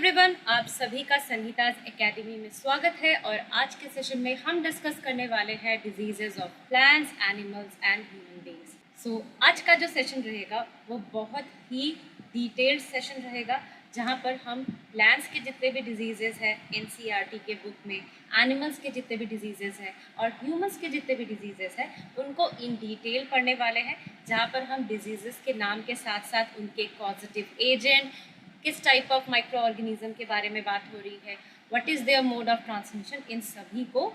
Everyone, आप सभी का संगीताज एकेडमी में स्वागत है। और आज के सेशन में हम डिस्कस करने वाले हैं diseases of plants, animals and human beings. So आज का जो सेशन रहेगा वो बहुत ही डिटेल्ड सेशन रहेगा, जहाँ पर हम प्लांट्स के जितने भी डिजीजेज हैं एनसीईआरटी के बुक में, एनिमल्स के जितने भी डिजीजेज हैं और ह्यूमंस के जितने भी डिजीजेज हैं उनको इन डिटेल पढ़ने वाले हैं, जहाँ पर हम डिजीजेस के नाम के साथ साथ उनके कॉजेटिव एजेंट, किस टाइप ऑफ माइक्रो ऑर्गेनिज्म के बारे में बात हो रही है, what is their mode of transmission, इन सभी को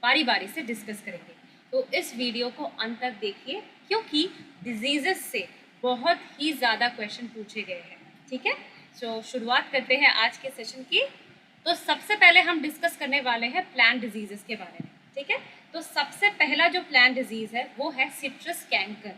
बारी बारी से डिस्कस करेंगे। तो इस वीडियो को अंत तक देखिए, क्योंकि डिजीजेस से बहुत ही ज़्यादा क्वेश्चन पूछे गए हैं। ठीक है, तो शुरुआत करते हैं आज के सेशन की। तो सबसे पहले हम डिस्कस करने वाले हैं प्लांट डिजीजेस के बारे में। ठीक है, तो सबसे पहला जो प्लांट डिजीज़ है वो है सिट्रस कैंकर,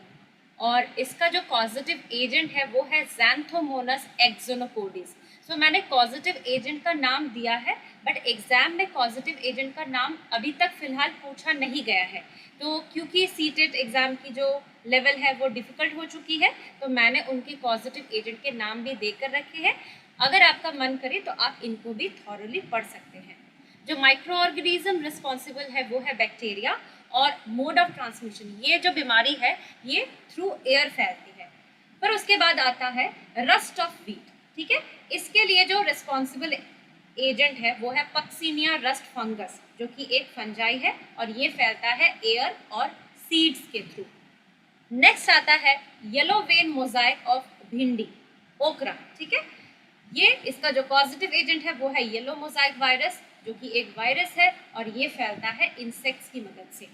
और इसका जो कॉजेटिव एजेंट है वो है ज़ैंथोमोनस एक्सोनोपोडिस। सो मैंने कॉजेटिव एजेंट का नाम दिया है, बट एग्जाम में कॉजेटिव एजेंट का नाम अभी तक फिलहाल पूछा नहीं गया है। तो क्योंकि सीटेट एग्ज़ाम की जो लेवल है वो डिफ़िकल्ट हो चुकी है, तो मैंने उनके कॉजेटिव एजेंट के नाम भी देकर रखे हैं। अगर आपका मन करे तो आप इनको भी थॉरली पढ़ सकते हैं। जो माइक्रो ऑर्गेनिज्म रिस्पॉन्सिबल है वो है बैक्टीरिया, और मोड ऑफ ट्रांसमिशन, ये जो बीमारी है ये थ्रू एयर फैलती है। पर उसके बाद आता है रस्ट ऑफ व्हीट। ठीक है, इसके लिए जो रिस्पॉन्सिबल एजेंट है वो है पक्सिनिया रस्ट फंगस, जो कि एक फंजाई है और ये फैलता है एयर और सीड्स के थ्रू। नेक्स्ट आता है येलो वेन मोजाइक ऑफ भिंडी, ओकरा। ठीक है, ये इसका जो पॉजिटिव एजेंट है वो है येलो मोजाइक वायरस, जो कि एक वायरस है और ये फैलता है इंसेक्ट्स की मदद से।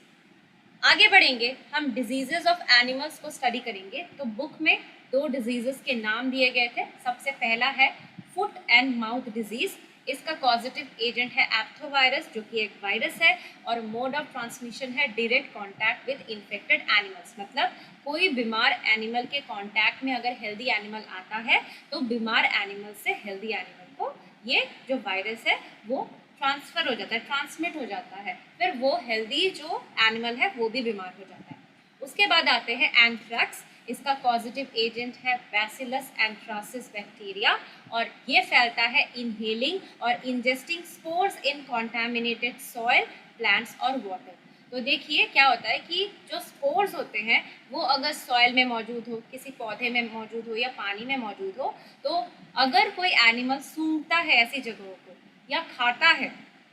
आगे बढ़ेंगे, हम डिजीजेस ऑफ एनिमल्स को स्टडी करेंगे। तो बुक में 2 डिजीजेस के नाम दिए गए थे। सबसे पहला है फुट एंड माउथ डिजीज, इसका पॉजिटिव एजेंट है एप्थोवायरस, जो कि एक वायरस है, और मोड ऑफ ट्रांसमिशन है direct contact with infected animals. मतलब कोई बीमार एनिमल के कांटेक्ट में अगर हेल्दी एनिमल आता है तो बीमार एनिमल से हेल्दी एनिमल को ये जो वायरस है वो ट्रांसफ़र हो जाता है, ट्रांसमिट हो जाता है, फिर वो हेल्दी जो एनिमल है वो भी बीमार हो जाता है। उसके बाद आते हैं एंथ्रैक्स, इसका पॉजिटिव एजेंट है बैसिलस एंथ्रासिस बैक्टीरिया, और ये फैलता है इनहेलिंग और इंजेस्टिंग स्पोर्स इन कॉन्टामिनेटेड सॉइल, प्लांट्स और वाटर। तो देखिए क्या होता है कि जो स्पोर्स होते हैं वो अगर सॉइल में मौजूद हो, किसी पौधे में मौजूद हो या पानी में मौजूद हो, तो अगर कोई एनिमल सूंघता है ऐसी जगहों को या खाता है,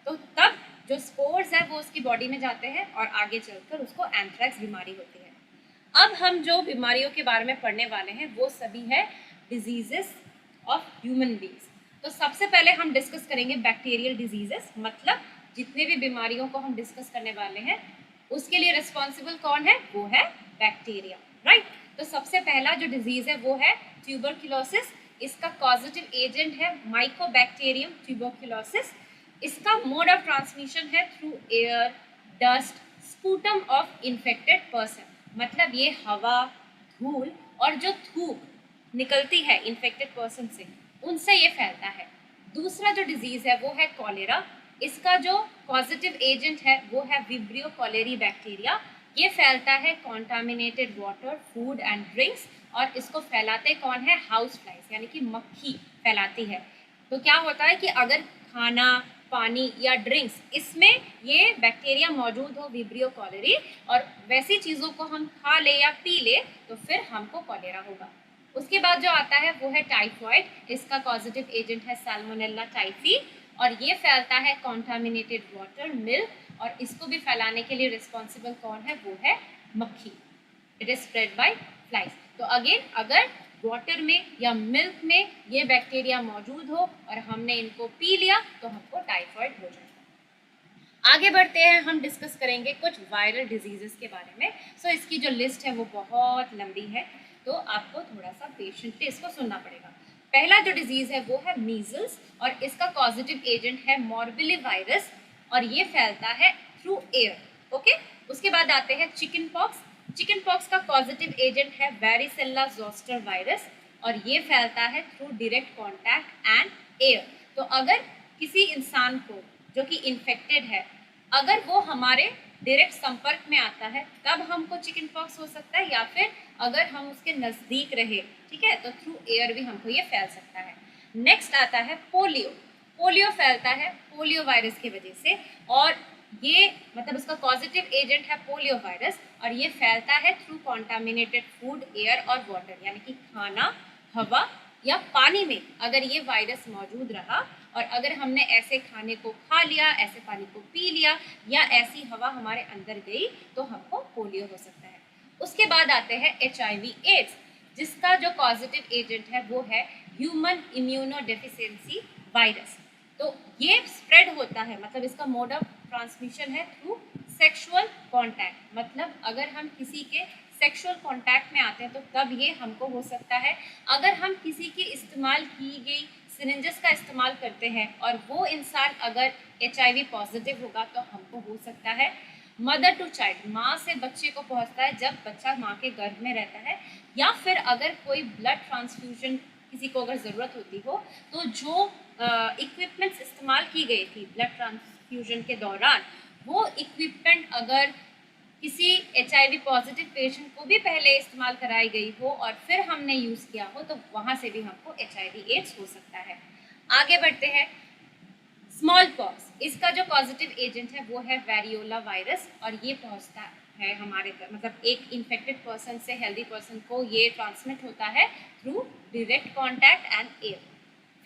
तो तब जो स्पोर्स है वो उसकी बॉडी में जाते हैं और आगे चलकर उसको एंथ्रैक्स बीमारी होती है। अब हम जो बीमारियों के बारे में पढ़ने वाले हैं वो सभी है डिजीजेस ऑफ ह्यूमन बीइंग्स। तो सबसे पहले हम डिस्कस करेंगे बैक्टीरियल डिजीजेस, मतलब जितने भी बीमारियों को हम डिस्कस करने वाले हैं उसके लिए रिस्पॉन्सिबल कौन है, वो है बैक्टीरिया, राइट। तो सबसे पहला जो डिजीज है वो है ट्यूबरक्लोसिस, इसका कॉजेटिव एजेंट है माइकोबैक्टीरियम ट्यूबरक्लोसिस। इसका मोड ऑफ ट्रांसमिशन है through air, dust, sputum of infected person, मतलब ये हवा, धूल और जो थूक निकलती है इन्फेक्टेड पर्सन से, उनसे ये फैलता है। दूसरा जो डिजीज़ है वो है कॉलेरा, इसका जो पॉजिटिव एजेंट है वो है विब्रियो कॉलेरी बैक्टीरिया। ये फैलता है contaminated water, food and drinks, और इसको फैलाते कौन है, हाउस फ्लाइज, यानी कि मक्खी फैलाती है। तो क्या होता है कि अगर खाना, पानी या ड्रिंक्स, इसमें ये बैक्टीरिया मौजूद हो, विब्रियो कॉलेरी, और वैसी चीज़ों को हम खा ले या पी ले तो फिर हमको कॉलेरा होगा। उसके बाद जो आता है वो है टाइफॉइड, इसका पॉजिटिव एजेंट है सैल्मोनेला टाइफी, और ये फैलता है कॉन्टामिनेटेड वाटर, मिल्क, और इसको भी फैलाने के लिए रिस्पॉन्सिबल कौन है, वो है मक्खी। It is spread by flies. तो अगेन, अगर वाटर में या मिल्क में ये बैक्टीरिया मौजूद हो और हमने इनको पी लिया तो हमको टाइफॉइड हो जाएगा। आगे बढ़ते हैं, हम डिस्कस करेंगे कुछ वायरल डिजीजेस के बारे में। सो इसकी जो लिस्ट है वो बहुत लंबी है, तो आपको थोड़ा सा पेशेंटली इसको सुनना पड़ेगा। पहला जो डिजीज़ है वो है मीजल्स, और इसका पॉजिटिव एजेंट है मॉर्बिली वायरस, और ये फैलता है थ्रू एयर। ओके, उसके बाद आते हैं चिकन पॉक्स। चिकन पॉक्स का पॉजिटिव एजेंट है वेरिसेल्ला जोस्टर वायरस, और ये फैलता है through direct contact and air. तो अगर किसी इंसान को जो कि इन्फेक्टेड है, अगर वो हमारे डायरेक्ट संपर्क में आता है तब हमको चिकन पॉक्स हो सकता है, या फिर अगर हम उसके नज़दीक रहे, ठीक है, तो थ्रू एयर भी हमको ये फैल सकता है। नेक्स्ट आता है पोलियो। पोलियो फैलता है पोलियो वायरस की वजह से, और ये मतलब उसका पॉजिटिव एजेंट है पोलियो वायरस, और ये फैलता है थ्रू कॉन्टामिनेटेड फूड, एयर और वाटर, यानी कि खाना, हवा या पानी में अगर ये वायरस मौजूद रहा, और अगर हमने ऐसे खाने को खा लिया, ऐसे पानी को पी लिया, या ऐसी हवा हमारे अंदर गई, तो हमको पोलियो हो सकता है। उसके बाद आते हैं HIV एड्स, जिसका जो पॉजिटिव एजेंट है वो है ह्यूमन इम्यूनोडेफिशिएंसी वायरस। तो ये स्प्रेड होता है, मतलब इसका मोड ऑफ ट्रांसमिशन है थ्रू सेक्सुअल कांटेक्ट, मतलब अगर हम किसी के सेक्सुअल कांटेक्ट में आते हैं तो तब ये हमको हो सकता है। अगर हम किसी की इस्तेमाल की गई सिरिंजेस का इस्तेमाल करते हैं और वो इंसान अगर HIV पॉजिटिव होगा तो हमको हो सकता है। मदर टू चाइल्ड, माँ से बच्चे को पहुंचता है जब बच्चा माँ के गर्भ में रहता है, या फिर अगर कोई ब्लड ट्रांसफ्यूजन किसी को अगर ज़रूरत होती हो, तो जो इक्विपमेंट्स इस्तेमाल की गई थी ब्लड ट्रांसफ्यूजन के दौरान, वो इक्विपमेंट अगर किसी HIV पॉजिटिव पेशेंट को भी पहले इस्तेमाल कराई गई हो और फिर हमने यूज़ किया हो, तो वहाँ से भी हमको HIV एड्स हो सकता है। आगे बढ़ते हैं। स्मॉल पॉक्स, इसका जो पॉजिटिव एजेंट है वो है वेरियोला वायरस, और ये पहुंचता है हमारे मतलब एक इन्फेक्टेड पर्सन से हेल्दी पर्सन को ये ट्रांसमिट होता है through direct contact and air.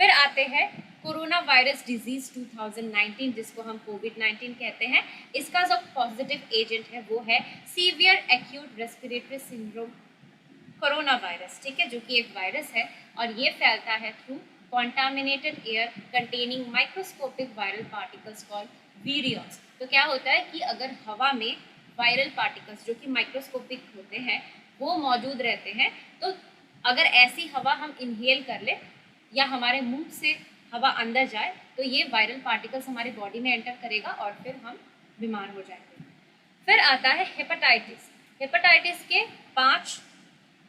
फिर आते हैं कोरोना वायरस डिजीज 2019, जिसको हम कोविड-19 कहते हैं। इसका जो पॉजिटिव एजेंट है वो है severe acute respiratory syndrome corona virus, ठीक है, जो कि एक वायरस है, और ये फैलता है through contaminated air containing microscopic viral particles called virions। तो क्या होता है कि अगर हवा में वायरल पार्टिकल्स जो कि माइक्रोस्कोपिक होते हैं वो मौजूद रहते हैं, तो अगर ऐसी हवा हम इनहेल कर ले या हमारे मुंह से हवा अंदर जाए, तो ये वायरल पार्टिकल्स हमारी बॉडी में एंटर करेगा और फिर हम बीमार हो जाएंगे। फिर आता है हेपेटाइटिस। हेपेटाइटिस के 5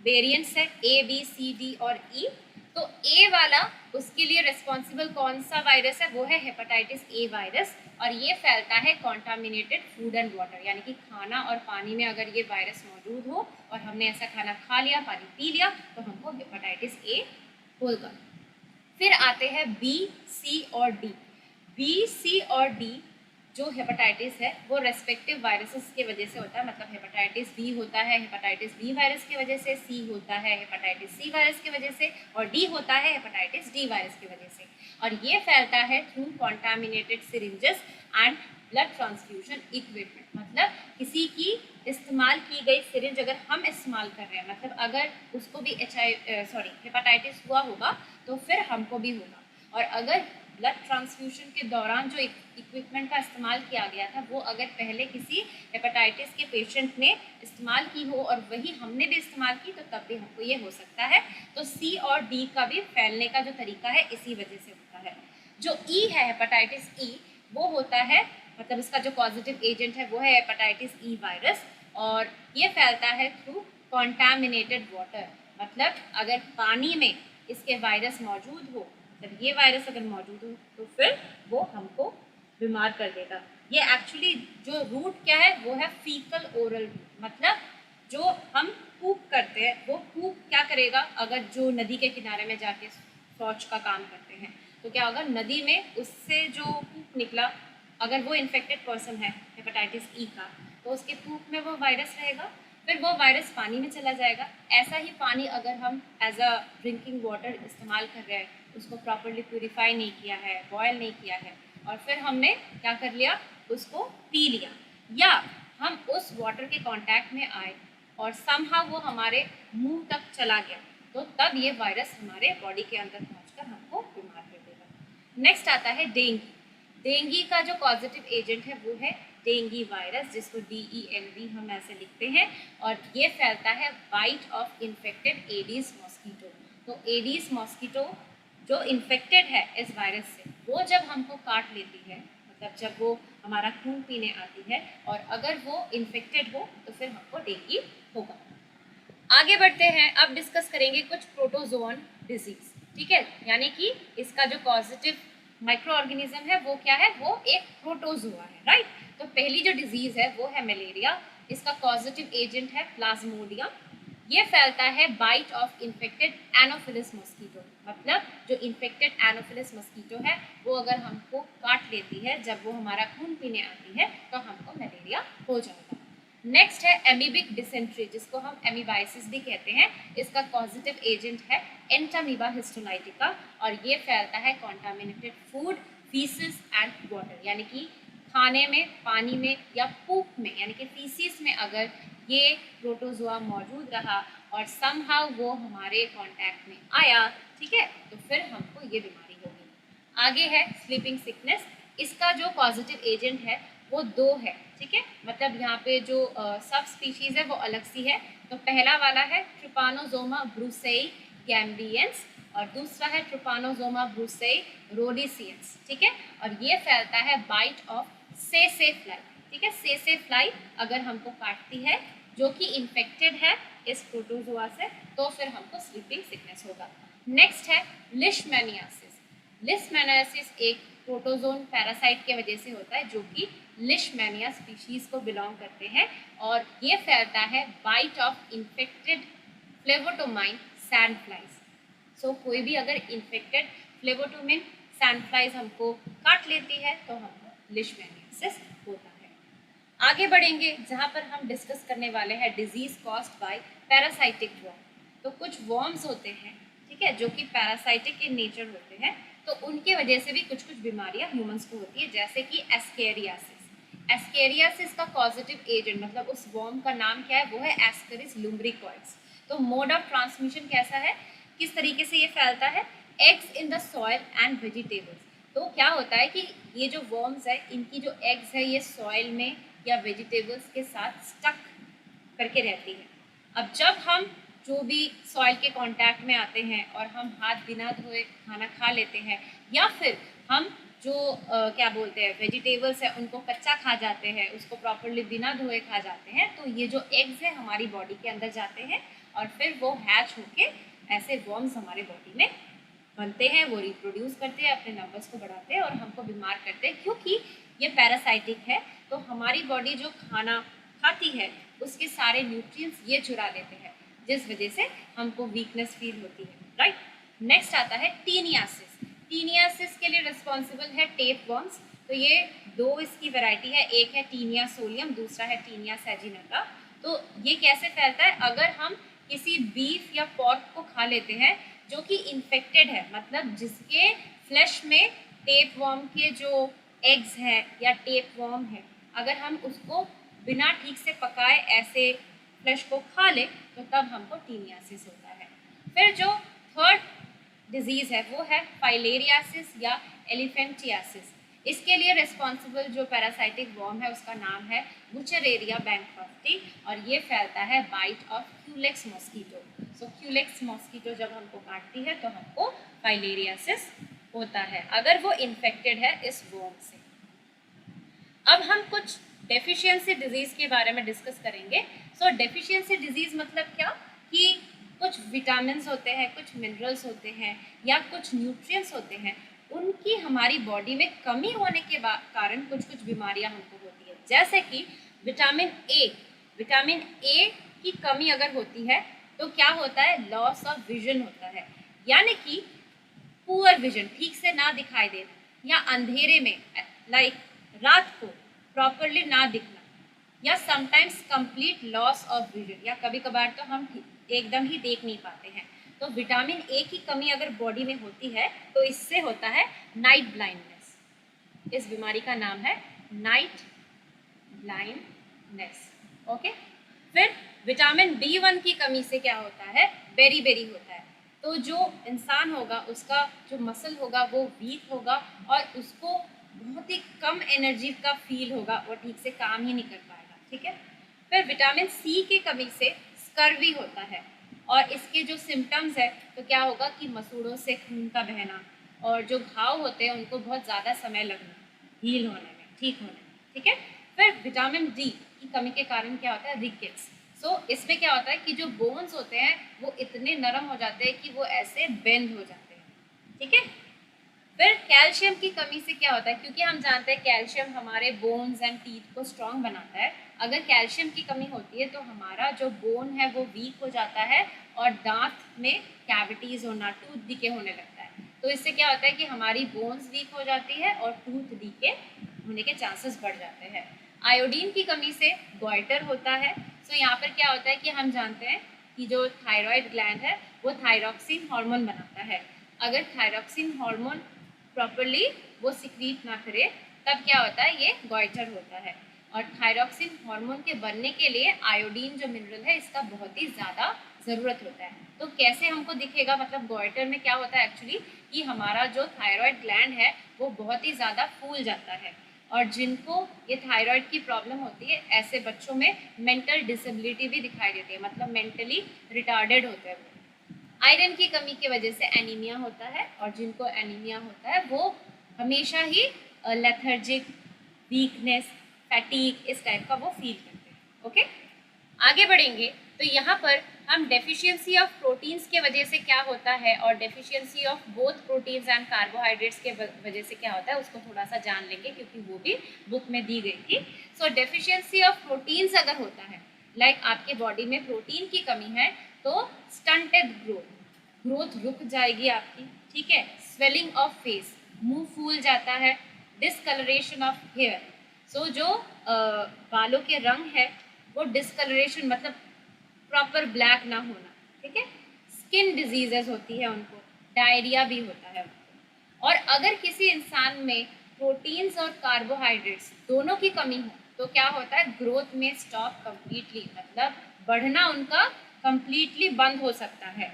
वेरिएंट्स है, A, B, C, D और E। तो ए वाला, उसके लिए रिस्पॉन्सिबल कौन सा वायरस है, वो है हेपेटाइटिस ए वायरस, और ये फैलता है कॉन्टामिनेटेड फूड एंड वाटर, यानी कि खाना और पानी में अगर ये वायरस मौजूद हो और हमने ऐसा खाना खा लिया, पानी पी लिया, तो हमको हेपेटाइटिस ए होगा। फिर आते हैं बी, सी और डी। बी, सी और डी जो हेपेटाइटिस है वो रेस्पेक्टिव वायरसेस की वजह से होता है, मतलब हेपेटाइटिस बी होता है हेपेटाइटिस बी वायरस की वजह से, सी होता है हेपेटाइटिस सी वायरस की वजह से, और डी होता है हेपेटाइटिस डी वायरस की वजह से। और ये फैलता है through contaminated syringes and blood transfusion equipment, मतलब किसी की इस्तेमाल की गई सिरिंज अगर हम इस्तेमाल कर रहे हैं, मतलब अगर उसको भी हेपेटाइटिस हुआ होगा तो फिर हमको भी होगा। और अगर ब्लड ट्रांसफ्यूजन के दौरान जो इक्विपमेंट का इस्तेमाल किया गया था वो अगर पहले किसी हेपेटाइटिस के पेशेंट ने इस्तेमाल की हो और वही हमने भी इस्तेमाल की, तो तब भी हमको ये हो सकता है। तो सी और डी का भी फैलने का जो तरीका है इसी वजह से होता है। जो ई है हेपेटाइटिस ई, वो होता है, मतलब इसका जो पॉजिटिव एजेंट है वो है हेपेटाइटिस ई वायरस, और ये फैलता है थ्रू कॉन्टामिनेटेड वाटर, मतलब अगर पानी में इसके वायरस मौजूद हो, जब ये वायरस अगर मौजूद हो तो फिर वो हमको बीमार कर देगा। ये एक्चुअली जो रूट क्या है वो है फीकल ओरल रूट, मतलब जो हम पूप करते हैं वो पूप क्या करेगा, अगर जो नदी के किनारे में जाके शौच का काम करते हैं तो क्या होगा, नदी में उससे जो पूप निकला, अगर वो इन्फेक्टेड पर्सन है हेपेटाइटिस ई का, तो उसके पूप में वो वायरस रहेगा, फिर वो वायरस पानी में चला जाएगा। ऐसा ही पानी अगर हम एज अ ड्रिंकिंग वाटर इस्तेमाल कर रहे हैं, उसको प्रॉपरली प्यूरिफाई नहीं किया है, बॉयल नहीं किया है, और फिर हमने क्या कर लिया, उसको पी लिया, या हम उस वाटर के कांटेक्ट में आए और समहाउ वो हमारे मुंह तक चला गया, तो तब ये वायरस हमारे बॉडी के अंदर पहुंचकर हमको बीमार कर देगा। नेक्स्ट आता है डेंगू। डेंगू का जो पॉजिटिव एजेंट है वो है डेंगू वायरस, जिसको DENV हम ऐसे लिखते हैं, और ये फैलता है bite of infected Aedes mosquito. तो एडीज मॉस्किटो जो इन्फेक्टेड है इस वायरस से, वो जब हमको काट लेती है, मतलब जब वो हमारा खून पीने आती है और अगर वो इन्फेक्टेड हो तो फिर हमको डेंगू होगा। आगे बढ़ते हैं, अब डिस्कस करेंगे कुछ प्रोटोजोअन डिजीज, ठीक है, यानी कि इसका जो पॉजिटिव माइक्रो ऑर्गेनिज्म है वो क्या है, वो एक प्रोटोजोआ है, राइट। तो पहली जो डिजीज है वो है मलेरिया। इसका पॉजिटिव एजेंट है प्लाज्मोडियम। ये फैलता है bite of infected Anopheles mosquito, मतलब जो इन्फेक्टेड एनोफिलस मस्कीटो है वो अगर हमको काट लेती है, जब वो हमारा खून पीने आती है तो हमको मलेरिया हो जाएगा। नेक्स्ट है एमीबिक डिसेंट्री, जिसको हम एमीबाइसिस भी कहते हैं। इसका पॉजिटिव एजेंट है एंटामीबा हिस्टोलाइटिका और ये फैलता है contaminated food, faeces and water, यानी कि खाने में, पानी में या पूप में, यानी कि फीसिस में अगर ये प्रोटोजोआ मौजूद रहा और समहाउ वो हमारे कांटेक्ट में आया, ठीक है, तो फिर हमको ये बीमारी होगी। आगे है स्लीपिंग सिकनेस। इसका जो पॉजिटिव एजेंट है वो 2 है, ठीक है, मतलब यहाँ पे जो सब स्पीशीज है वो अलग सी है। तो पहला वाला है ट्रिपानोजोमा ब्रूसेई गैम्बियंस और दूसरा है ट्रिपानोजोमा ब्रूसेई रोडिसियंस, ठीक है, और ये फैलता है बाइट ऑफ सेसे फ्लाई, ठीक है। सेसे फ्लाई अगर हमको काटती है जो कि इन्फेक्टेड है इस प्रोटोजोआ से, तो फिर हमको स्लीपिंग सिकनेस होगा। नेक्स्ट है लिशमैनियासिस। लिशमैनियासिस एक प्रोटोजोन पैरासाइट के वजह से होता है जो कि लिशमैनिया स्पीशीज को बिलोंग करते हैं और ये फैलता है bite of infected phlebotomine sand flies. So कोई भी अगर इन्फेक्टेड फ्लेवोटोमाइन सैंड फ्लाइज हमको काट लेती है तो हमको लिशमैनियासिस होता है। आगे बढ़ेंगे जहाँ पर हम डिस्कस करने वाले हैं disease caused by parasitic worm. तो कुछ वर्म्स होते हैं, ठीक है, जो कि पैरासाइटिक इन नेचर होते हैं, तो उनके वजह से भी कुछ कुछ बीमारियां ह्यूमंस को होती है, जैसे कि एस्केरियासिस। एस्केरियासिस का पॉजिटिव एजेंट मतलब उस वर्म का नाम क्या है, वो है एस्केरिस लुम्ब्रिकॉइड्स। तो मोड ऑफ ट्रांसमिशन कैसा है, किस तरीके से ये फैलता है, eggs in the soil and vegetables. तो क्या होता है कि ये जो वर्म्स है इनकी जो एग्स है ये सॉइल में या वेजिटेबल्स के साथ स्टक करके रहती है। अब जब हम जो भी सॉइल के कांटेक्ट में आते हैं और हम हाथ बिना धोए खाना खा लेते हैं या फिर हम जो क्या बोलते हैं वेजिटेबल्स है उनको कच्चा खा जाते हैं, उसको प्रॉपरली बिना धोए खा जाते हैं, तो ये जो एग्स है हमारी बॉडी के अंदर जाते हैं और फिर वो हैच होके ऐसे वर्म्स हमारे बॉडी में बनते हैं, वो रिप्रोड्यूस करते हैं, अपने नंबर्स को बढ़ाते हैं और हमको बीमार करते हैं। क्योंकि ये पैरासाइटिक है तो हमारी बॉडी जो खाना खाती है उसके सारे न्यूट्रिएंट्स ये चुरा लेते हैं, जिस वजह से हमको वीकनेस फील होती है, राइट। नेक्स्ट आता है टीनियासिस। टीनियासिस के लिए रिस्पॉन्सिबल है टेप वर्म्स। तो ये 2 इसकी वैरायटी है, एक है टीनिया सोलियम, दूसरा है टीनिया सैजिनेटा। तो ये कैसे फैलता है, अगर हम किसी बीफ या पॉर्क को खा लेते हैं जो कि इन्फेक्टेड है, मतलब जिसके फ्लैश में टेप वर्म के जो एग्स हैं या टेप वर्म है, अगर हम उसको बिना ठीक से पकाए ऐसे फ्लैश को खा ले तो तब हमको टीनियासिस होता है। फिर जो थर्ड डिजीज़ है वो है फाइलेरियासिस या एलिफेंटियासिस। इसके लिए रिस्पॉन्सिबल जो पैरासाइटिक वर्म है उसका नाम है बुचेरेरिया बैंक्रॉफ्टी और ये फैलता है bite of Culex mosquito. So Culex mosquito जब हमको काटती है तो हमको फाइलेरियासिस होता है अगर वो इन्फेक्टेड है इस वर्म से। अब हम कुछ डेफिशिएंसी डिजीज़ के बारे में डिस्कस करेंगे। सो डेफिशिएंसी डिजीज़ मतलब क्या, कि कुछ विटामिन्स होते हैं, कुछ मिनरल्स होते हैं या कुछ न्यूट्रिएंट्स होते हैं, उनकी हमारी बॉडी में कमी होने के कारण कुछ कुछ बीमारियां हमको होती है। जैसे कि विटामिन ए की कमी अगर होती है तो क्या होता है, लॉस ऑफ विजन होता है, यानी कि पुअर विजन, ठीक से ना दिखाई देना या अंधेरे में लाइक रात को प्रॉपरली ना दिखना या sometimes complete loss of vision, या कभी कभार तो हम एकदम ही देख नहीं पाते हैं। तो विटामिन ए की कमी अगर बॉडी में होती है तो इससे होता है नाइट ब्लाइंडनेस। इस बीमारी का नाम है नाइट ब्लाइंडनेस, ओके। फिर विटामिन B1 की कमी से क्या होता है, बेरी होता है। तो जो इंसान होगा उसका जो मसल होगा वो वीक होगा और उसको बहुत ही कम एनर्जी का फील होगा, वो ठीक से काम ही नहीं कर पाएगा, ठीक है। फिर विटामिन सी की कमी से स्कर्वी होता है और इसके जो सिम्टम्स है तो क्या होगा कि मसूड़ों से खून का बहना और जो घाव होते हैं उनको बहुत ज़्यादा समय लगना हील होने में, ठीक होने में, ठीक है। फिर विटामिन डी की कमी के कारण क्या होता है, रिकेट्स। सो इसमें क्या होता है कि जो बोन्स होते हैं वो इतने नरम हो जाते हैं कि वो ऐसे बेंड हो जाते हैं, ठीक है। फिर कैल्शियम की कमी से क्या होता है, क्योंकि हम जानते हैं कैल्शियम हमारे बोन्स एंड टीथ को स्ट्रॉन्ग बनाता है। अगर कैल्शियम की कमी होती है तो हमारा जो बोन है वो वीक हो जाता है और दांत में कैविटीज़ होना, टूथ डीके होने लगता है। तो इससे क्या होता है कि हमारी बोन्स वीक हो जाती है और टूथ डीके होने के चांसेस बढ़ जाते हैं। आयोडीन की कमी से गॉइटर होता है। सो यहाँ पर क्या होता है कि हम जानते हैं कि जो थायराइड ग्लैंड है वो थायरॉक्सिन हार्मोन बनाता है। अगर थायरॉक्सिन हार्मोन प्रॉपरली वो सिक्रीट ना करे तब क्या होता है, ये गॉइटर होता है। और थायरॉक्सिन हार्मोन के बनने के लिए आयोडीन जो मिनरल है इसका बहुत ही ज़्यादा ज़रूरत होता है। तो कैसे हमको दिखेगा, मतलब गॉइटर में क्या होता है एक्चुअली कि हमारा जो थायराइड ग्लैंड है वो बहुत ही ज़्यादा फूल जाता है, और जिनको ये थायराइड की प्रॉब्लम होती है ऐसे बच्चों में मेंटल डिसेबिलिटी भी दिखाई देती है, मतलब मेंटली रिटार्डेड होते हैं वो। आयरन की कमी की वजह से एनीमिया होता है, और जिनको एनीमिया होता है वो हमेशा ही लेथर्जिक, वीकनेस, फैटीग इस टाइप का वो फील करते हैं। ओके, आगे बढ़ेंगे तो यहाँ पर हम डेफिशिएंसी ऑफ प्रोटीन्स के वजह से क्या होता है और deficiency of both proteins and carbohydrates के वजह से क्या होता है उसको थोड़ा सा जान लेंगे, क्योंकि वो भी बुक में दी गई थी। सो डेफिशिएंसी ऑफ प्रोटीन्स अगर होता है, लाइक आपके बॉडी में प्रोटीन की कमी है तो स्टंटेड ग्रोथ रुक जाएगी आपकी, ठीक है। स्वेलिंग ऑफ फेस, मुंह फूल जाता है। डिसकलरेशन ऑफ हेयर, सो जो बालों के रंग है वो डिसकलरेशन मतलब प्रॉपर ब्लैक ना होना, ठीक है। स्किन डिजीजेस होती है उनको, डायरिया भी होता है उनको। और अगर किसी इंसान में प्रोटीन्स और कार्बोहाइड्रेट्स दोनों की कमी हो तो क्या होता है, ग्रोथ में स्टॉप कंप्लीटली, मतलब बढ़ना उनका कंप्लीटली बंद हो सकता है।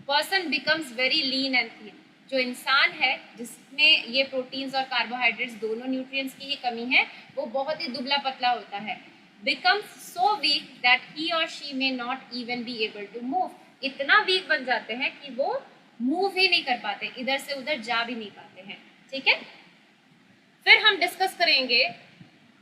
Person becomes very lean and thin, जो इंसान है जिसमें ये प्रोटीन्स और कार्बोहाइड्रेट्स दोनों न्यूट्रिएंट्स की ही कमी है वो बहुत ही दुबला पतला होता है। becomes so weak that he or she may not even be able to move, इतना वीक बन जाते हैं कि वो मूव ही नहीं कर पाते, इधर से उधर जा भी नहीं पाते हैं, ठीक है। फिर हम डिस्कस करेंगे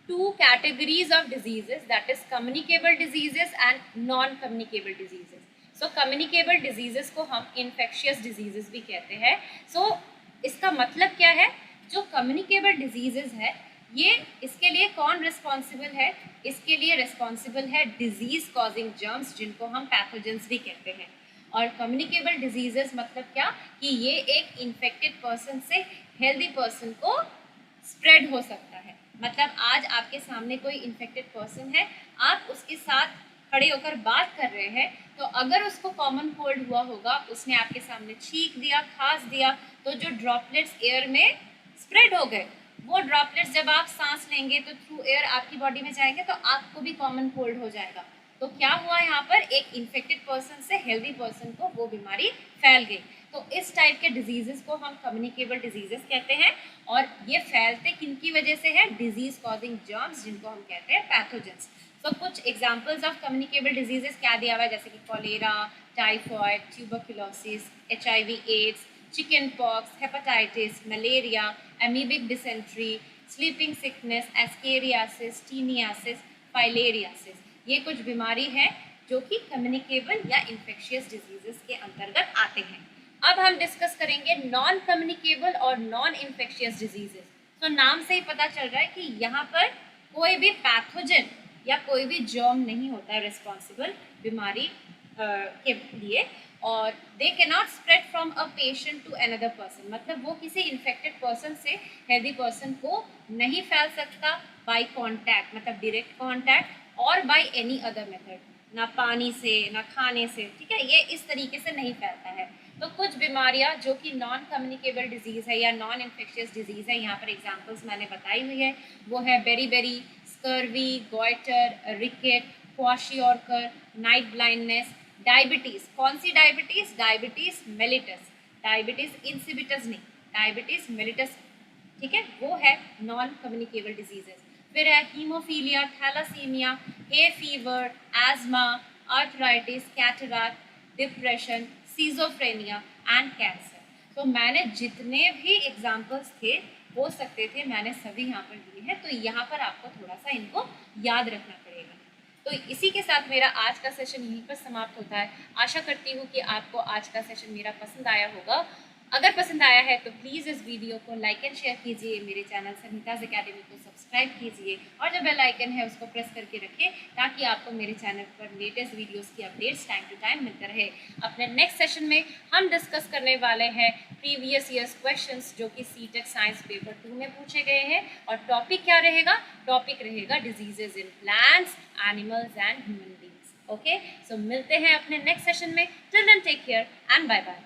two categories of diseases, that is communicable diseases and non communicable diseases. So communicable diseases को हम इन्फेक्शियस डिजीजेस भी कहते हैं। सो इसका मतलब क्या है, जो कम्युनिकेबल डिजीजेस है ये इसके लिए कौन रिस्पॉन्सिबल है, इसके लिए रिस्पॉन्सिबल है डिजीज कॉजिंग जर्म्स, जिनको हम पैथोजेंस भी कहते हैं। और कम्युनिकेबल डिजीजेस मतलब क्या कि ये एक इन्फेक्टेड पर्सन से हेल्दी पर्सन को स्प्रेड हो सकता है। मतलब आज आपके सामने कोई इन्फेक्टेड पर्सन है, आप उसके साथ खड़े होकर बात कर रहे हैं, तो अगर उसको कॉमन कोल्ड हुआ होगा, उसने आपके सामने छींक दिया, खांस दिया, तो जो ड्रॉपलेट्स एयर में स्प्रेड हो गए, वो ड्रॉपलेट्स जब आप सांस लेंगे तो थ्रू एयर आपकी बॉडी में जाएंगे तो आपको भी कॉमन कोल्ड हो जाएगा। तो क्या हुआ यहाँ पर, एक इन्फेक्टेड पर्सन से हेल्दी पर्सन को वो बीमारी फैल गई। तो इस टाइप के डिजीजेस को हम कम्युनिकेबल डिजीजेस कहते हैं, और ये फैलते किनकी वजह से है, डिजीज कॉजिंग जर्म्स, जिनको हम कहते हैं पैथोजेंस। तो कुछ एग्जांपल्स ऑफ कम्युनिकेबल डिजीजेस क्या दिया हुआ है, जैसे कि cholera, typhoid, tuberculosis, HIV AIDS, chicken pox, hepatitis, malaria, amoebic dysentery, sleeping sickness, ascariasis, taeniasis, filariasis, ये कुछ बीमारी है जो कि कम्युनिकेबल या इन्फेक्शियस डिजीजेस के अंतर्गत आते हैं। अब हम डिस्कस करेंगे नॉन कम्युनिकेबल और नॉन इन्फेक्शियस डिजीजेस। तो नाम से ही पता चल रहा है कि यहाँ पर कोई भी पैथोजन या कोई भी जर्म नहीं होता है रिस्पॉन्सिबल बीमारी के लिए, और they can not spread from a patient to another person, मतलब वो किसी इन्फेक्टेड पर्सन से हेल्दी पर्सन को नहीं फैल सकता बाय कांटेक्ट, मतलब डायरेक्ट कांटेक्ट, और बाय एनी अदर मेथड, ना पानी से ना खाने से, ठीक है, ये इस तरीके से नहीं फैलता है। तो कुछ बीमारियां जो कि नॉन कम्युनिकेबल डिजीज़ है या नॉन इन्फेक्शियस डिजीज़ है, यहाँ पर एग्जांपल्स मैंने बताई हुई है, वो है beriberi, scurvy, goitre, rickets, kwashiorkor, night blindness, diabetes. कौन सी diabetes, diabetes mellitus, diabetes insipidus नहीं, डायबिटीज़ मेलिटस, ठीक है, वो है नॉन कम्युनिकेबल डिजीजेस। फिर है haemophilia, thalassaemia, hay fever, asthma, arthritis, cataract, depression, schizophrenia and cancer. तो मैंने जितने भी एग्जाम्पल्स थे हो सकते थे मैंने सभी यहाँ पर दिए हैं, तो यहाँ पर आपको थोड़ा सा इनको याद रखना पड़ेगा। तो इसी के साथ मेरा आज का सेशन यहीं पर समाप्त होता है। आशा करती हूँ कि आपको आज का सेशन मेरा पसंद आया होगा। अगर पसंद आया है तो प्लीज़ इस वीडियो को लाइक एंड शेयर कीजिए, मेरे चैनल संहिताज एकेडमी को सब्सक्राइब कीजिए और जो बेल आइकन है उसको प्रेस करके रखें ताकि आपको मेरे चैनल पर लेटेस्ट वीडियोस की अपडेट्स टाइम टू टाइम मिलते रहे। अपने नेक्स्ट सेशन में हम डिस्कस करने वाले हैं प्रीवियस ईयर्स क्वेश्चंस जो कि सीटेक साइंस पेपर 2 में पूछे गए हैं। और टॉपिक क्या रहेगा? टॉपिक रहेगा diseases in plants, animals and human beings. Okay, so मिलते हैं अपने नेक्स्ट सेशन में। Till then take care and bye bye.